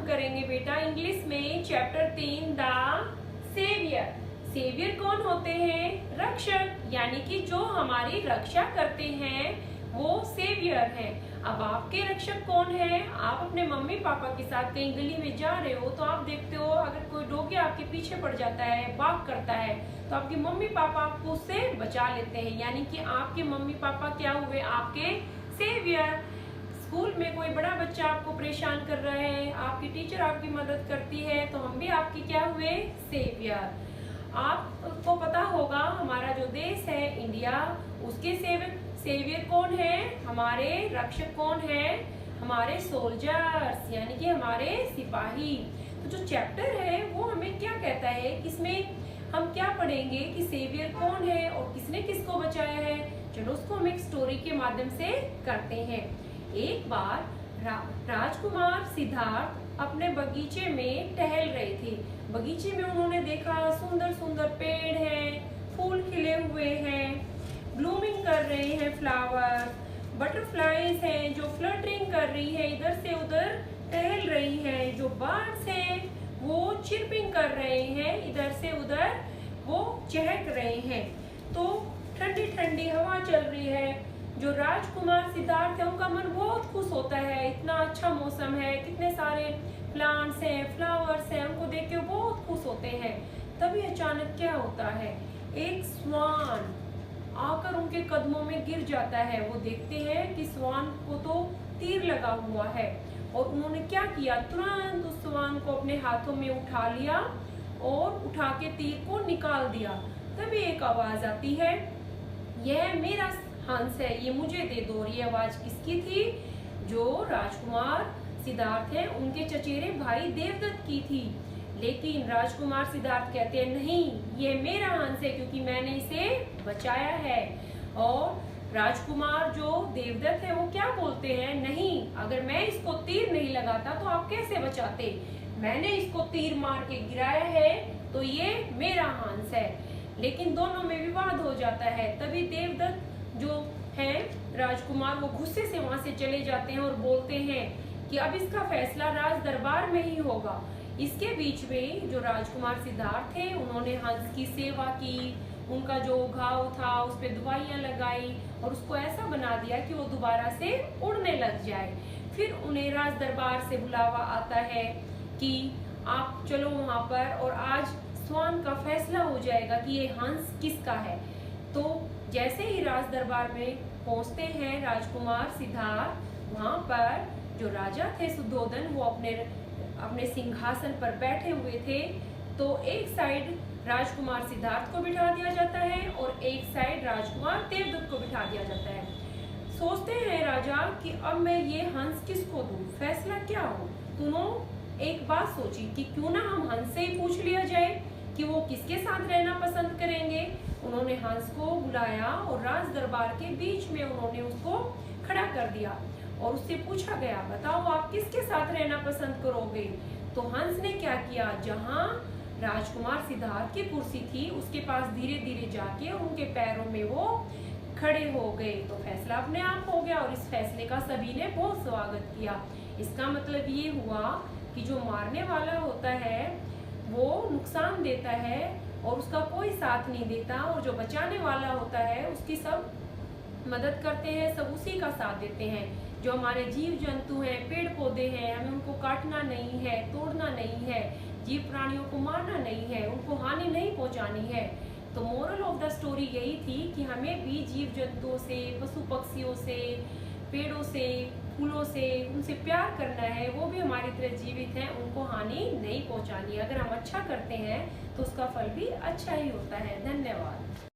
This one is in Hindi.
करेंगे बेटा इंग्लिश में चैप्टर 3 द सेवियर। सेवियर कौन होते हैं? रक्षक, यानी कि जो हमारी रक्षा करते हैं वो सेवियर हैं। अब आपके रक्षक कौन है? आप अपने मम्मी पापा के साथ कहीं गली में जा रहे हो तो आप देखते हो अगर कोई डॉगी आपके पीछे पड़ जाता है, बाग करता है, तो आपके मम्मी पापा आपको उससे बचा लेते हैं, यानी कि आपके मम्मी पापा क्या हुए? आपके सेवियर। स्कूल में कोई बड़ा बच्चा आपको परेशान कर रहा है, आपकी टीचर आपकी मदद करती है, तो हम भी आपके क्या हुए? सेवियर। आपको पता होगा हमारा जो देश है इंडिया, उसके सेवियर कौन है? हमारे रक्षक कौन है? हमारे सोल्जर्स, यानी कि हमारे सिपाही। तो जो चैप्टर है वो हमें क्या कहता है, इसमें हम क्या पढ़ेंगे कि सेवियर कौन है और किसने किसको बचाया है। चलो उसको हम एक स्टोरी के माध्यम से करते हैं। एक बार राजकुमार सिद्धार्थ अपने बगीचे में टहल रहे थे। बगीचे में उन्होंने देखा सुंदर सुंदर पेड़ हैं, फूल खिले हुए हैं, ब्लूमिंग कर रहे हैं फ्लावर, बटरफ्लाईज हैं जो फ्लटरिंग कर रही है, इधर से उधर टहल रही हैं, जो बर्ड्स हैं वो चिरपिंग कर रहे हैं, इधर से उधर वो चहक रहे हैं। तो ठंडी ठंडी हवा चल रही है। जो राजकुमार सिद्धार्थ है उनका मन बहुत खुश होता है, इतना अच्छा मौसम है, कितने सारे प्लांट्स हैं, फ्लावर्स हैं, उनको देख के बहुत खुश होते हैं। तभी अचानक क्या होता है, एक स्वान आकर उनके कदमों में गिर जाता है। वो देखते हैं कि स्वान को तो तीर लगा हुआ है और उन्होंने क्या किया, तुरंत उस स्वान को अपने हाथों में उठा लिया और उठा के तीर को निकाल दिया। तभी एक आवाज आती है, यह मेरा हंस है, ये मुझे दे दो। और ये आवाज किसकी थी? जो राजकुमार सिद्धार्थ है उनके चचेरे भाई देवदत्त की थी। लेकिन राजकुमार सिद्धार्थ कहते हैं नहीं, ये मेरा हंस है क्योंकि मैंने इसे बचाया है। और राजकुमार जो देवदत्त है वो क्या बोलते हैं, नहीं, अगर मैं इसको तीर नहीं लगाता तो आप कैसे बचाते? मैंने इसको तीर मार के गिराया है तो ये मेरा हंस है। लेकिन दोनों में विवाद हो जाता है। तभी देवदत्त जो है राजकुमार वो गुस्से से वहां से चले जाते हैं और बोलते हैं कि अब इसका फैसला राज दरबार में ही होगा। इसके बीच में जो राजकुमार सिद्धार्थ थे उन्होंने हंस की सेवा की, उनका जो घाव था उस पर दवाइयां लगाई और उसको ऐसा बना दिया कि वो दोबारा से उड़ने लग जाए। फिर उन्हें राज दरबार से बुलावा आता है कि आप चलो वहां पर और आज स्वान का फैसला हो जाएगा कि ये हंस किसका है। तो जैसे ही राज दरबार में पहुंचते हैं राजकुमार सिद्धार्थ, वहां पर जो राजा थे सुद्धोधन वो अपने सिंहासन पर बैठे हुए थे। तो एक साइड राजकुमार सिद्धार्थ को बिठा दिया जाता है और एक साइड राजकुमार देवदत्त को बिठा दिया जाता है। सोचते हैं राजा कि अब मैं ये हंस किसको दूं, फैसला क्या हो। दोनों एक बात सोची कि क्यों ना हम हंस से ही पूछ लिया जाए कि वो किसके साथ रहना पसंद करेंगे। उन्होंने हंस को बुलाया और राज दरबार के बीच में उन्होंने उसको खड़ा कर दिया और उससे पूछा गया, बताओ आप किसके साथ रहना पसंद करोगे। तो हंस ने क्या किया, जहां राजकुमार सिद्धार्थ की कुर्सी थी उसके पास धीरे धीरे जाके उनके पैरों में वो खड़े हो गए। तो फैसला अपने आप हो गया और इस फैसले का सभी ने बहुत स्वागत किया। इसका मतलब ये हुआ कि जो मारने वाला होता है वो नुकसान देता है और उसका कोई साथ नहीं देता, और जो बचाने वाला होता है उसकी सब मदद करते हैं, सब उसी का साथ देते हैं। जो हमारे जीव जंतु हैं, पेड़ पौधे हैं, हमें उनको काटना नहीं है, तोड़ना नहीं है, जीव प्राणियों को मारना नहीं है, उनको हानि नहीं पहुंचानी है। तो मोरल ऑफ द स्टोरी यही थी कि हमें भी जीव जंतुओं से, पशु पक्षियों से, पेड़ों से, फूलों से, उनसे प्यार करना है। वो भी हमारी तरह जीवित हैं, उनको हानि नहीं पहुंचानी है। अगर हम अच्छा करते हैं तो उसका फल भी अच्छा ही होता है। धन्यवाद।